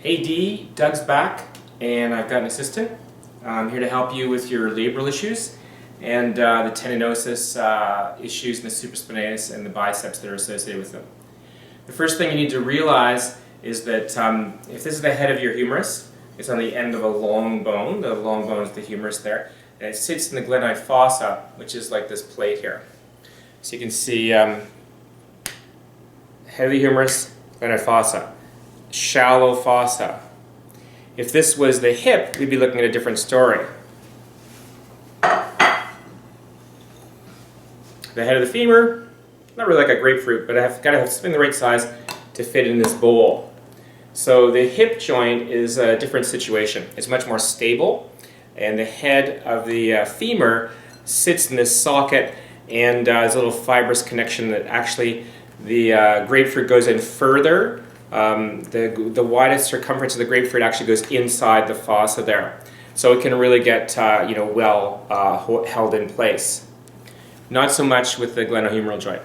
Hey D, Doug's back, and I've got an assistant. I'm here to help you with your labral issues and the tendinosis issues and the supraspinatus and the biceps that are associated with them. The first thing you need to realize is that if this is the head of your humerus, it's on the end of a long bone. The long bone is the humerus there, and it sits in the glenoid fossa, which is like this plate here. So you can see head of the humerus, glenoid fossa. Shallow fossa. If this was the hip, we'd be looking at a different story. The head of the femur, not really like a grapefruit, but I've got to have something the right size to fit in this bowl. So the hip joint is a different situation. It's much more stable, and the head of the femur sits in this socket, and there's a little fibrous connection that actually the grapefruit goes in further. The widest circumference of the grapefruit actually goes inside the fossa there. So it can really get well held in place. Not so much with the glenohumeral joint.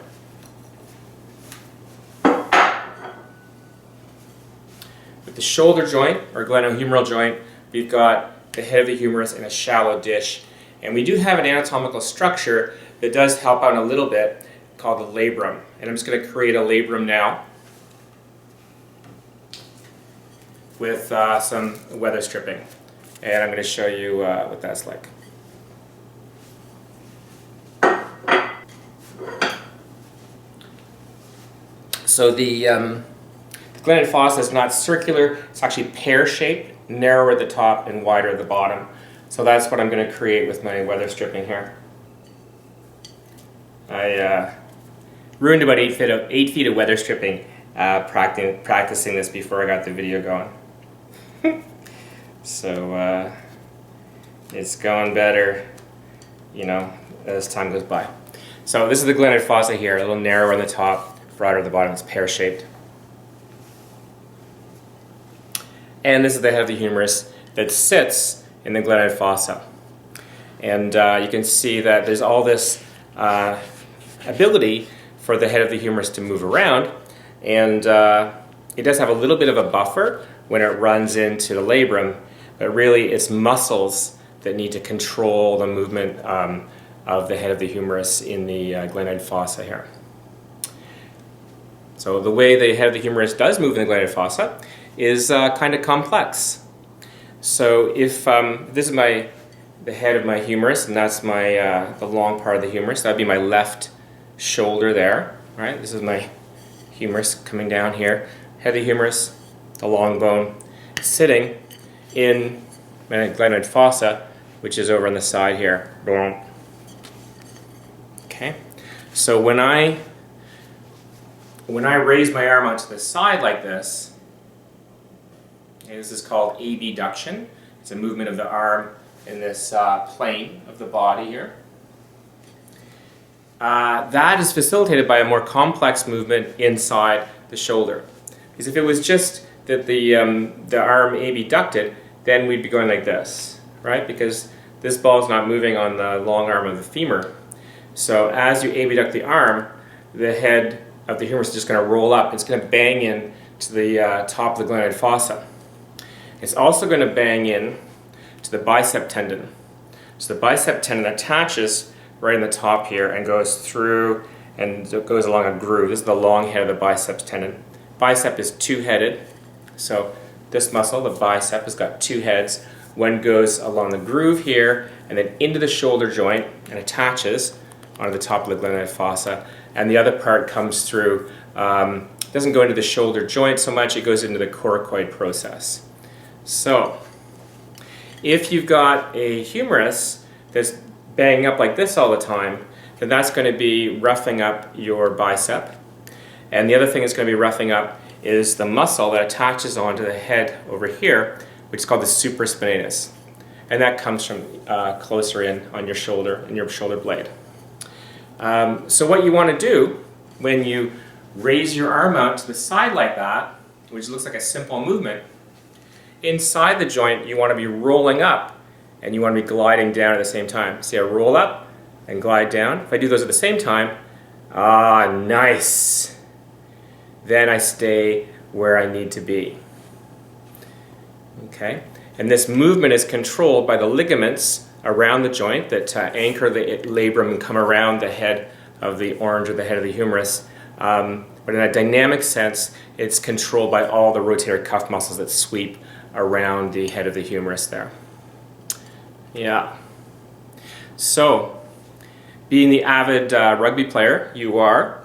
With the shoulder joint, or glenohumeral joint, we've got the head of the humerus in a shallow dish. And we do have an anatomical structure that does help out a little bit called the labrum. And I'm just going to create a labrum now with some weather stripping. And I'm going to show you what that's like. So the glenoid fossa is not circular, it's actually pear-shaped, narrower at the top and wider at the bottom. So that's what I'm going to create with my weather stripping here. I ruined about 8 feet of weather stripping practicing this before I got the video going. So it's going better, as time goes by. So this is the glenoid fossa here, a little narrower on the top, broader at the bottom. It's pear-shaped. And this is the head of the humerus that sits in the glenoid fossa. And you can see that there's all this ability for the head of the humerus to move around, and it does have a little bit of a buffer when it runs into the labrum, but really it's muscles that need to control the movement of the head of the humerus in the glenoid fossa here. So the way the head of the humerus does move in the glenoid fossa is kind of complex. So if this is the head of my humerus, and that's the long part of the humerus, that would be my left shoulder there, right? This is my humerus coming down here. Head of the humerus, the long bone, sitting in my glenoid fossa, which is over on the side here. Okay, so when I raise my arm onto the side like this, okay, this is called abduction. It's a movement of the arm in this plane of the body here. That is facilitated by a more complex movement inside the shoulder. Because if it was just that the arm abducted, then we'd be going like this, right? Because this ball is not moving on the long arm of the femur. So as you abduct the arm, the head of the humerus is just going to roll up. It's going to bang in to the top of the glenoid fossa. It's also going to bang in to the bicep tendon. So the bicep tendon attaches right in the top here and goes through and goes along a groove. This is the long head of the biceps tendon. Bicep is two-headed, so this muscle, the bicep, has got two heads. One goes along the groove here and then into the shoulder joint and attaches onto the top of the glenoid fossa, and the other part comes through, doesn't go into the shoulder joint so much, it goes into the coracoid process. So if you've got a humerus that's banging up like this all the time, then that's going to be roughing up your bicep. And the other thing it's going to be roughing up is the muscle that attaches onto the head over here, which is called the supraspinatus. And that comes from closer in on your shoulder, in your shoulder blade. So what you want to do when you raise your arm out to the side like that, which looks like a simple movement, inside the joint you want to be rolling up and you want to be gliding down at the same time. See, I roll up and glide down. If I do those at the same time, nice. Then I stay where I need to be. Okay, and this movement is controlled by the ligaments around the joint that anchor the labrum and come around the head of the orange or the head of the humerus. But in a dynamic sense, it's controlled by all the rotator cuff muscles that sweep around the head of the humerus there. Yeah. So, being the avid rugby player you are,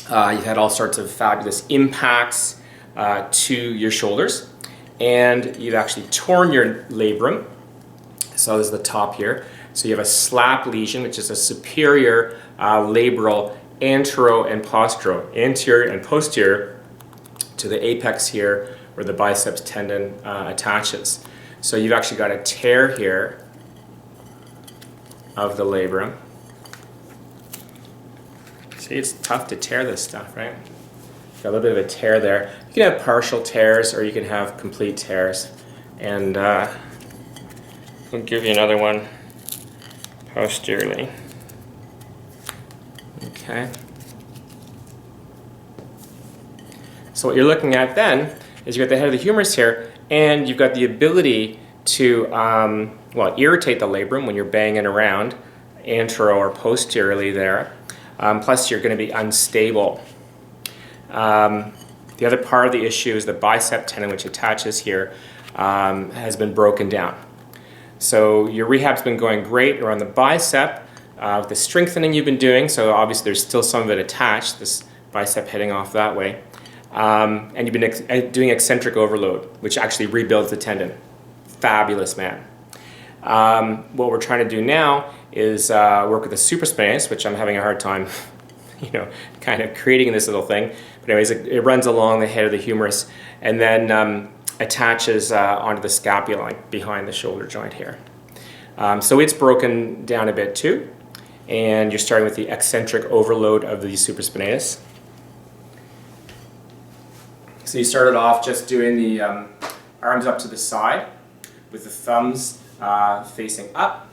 you've had all sorts of fabulous impacts to your shoulders, and you've actually torn your labrum. So this is the top here. So you have a slap lesion, which is a superior labral antero and anterior and posterior to the apex here where the biceps tendon attaches. So you've actually got a tear here of the labrum. See, it's tough to tear this stuff, right? Got a little bit of a tear there. You can have partial tears or you can have complete tears. And I'll give you another one posteriorly. Okay. So what you're looking at then is you've got the head of the humerus here, and you've got the ability to irritate the labrum when you're banging around antero or posteriorly there. Plus you're going to be unstable. The other part of the issue is the bicep tendon, which attaches here, has been broken down. So your rehab's been going great around the bicep with the strengthening you've been doing. So obviously there's still some of it attached, this bicep heading off that way. And you've been doing eccentric overload, which actually rebuilds the tendon. Fabulous, man. What we're trying to do now is work with the supraspinatus, which I'm having a hard time, kind of creating this little thing. But anyways, it runs along the head of the humerus and then attaches onto the scapula behind the shoulder joint here. So it's broken down a bit too, and you're starting with the eccentric overload of the supraspinatus. So you started off just doing the arms up to the side with the thumbs facing up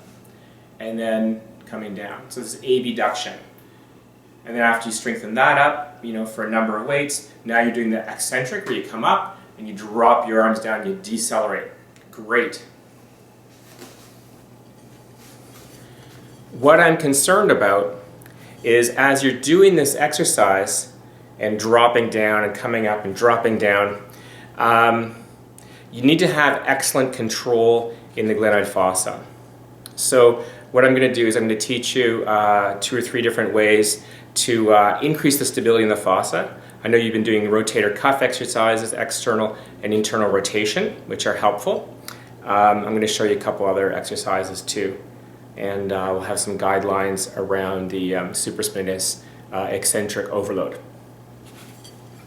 and then coming down. So this is abduction. And then after you strengthen that up, for a number of weights, now you're doing the eccentric where you come up and you drop your arms down and you decelerate. Great. What I'm concerned about is as you're doing this exercise and dropping down and coming up and dropping down, you need to have excellent control in the glenoid fossa. So what I'm going to do is I'm going to teach you 2 or 3 different ways to increase the stability in the fossa. I know you've been doing rotator cuff exercises, external and internal rotation, which are helpful. I'm going to show you a couple other exercises too. And we'll have some guidelines around the supraspinatus eccentric overload.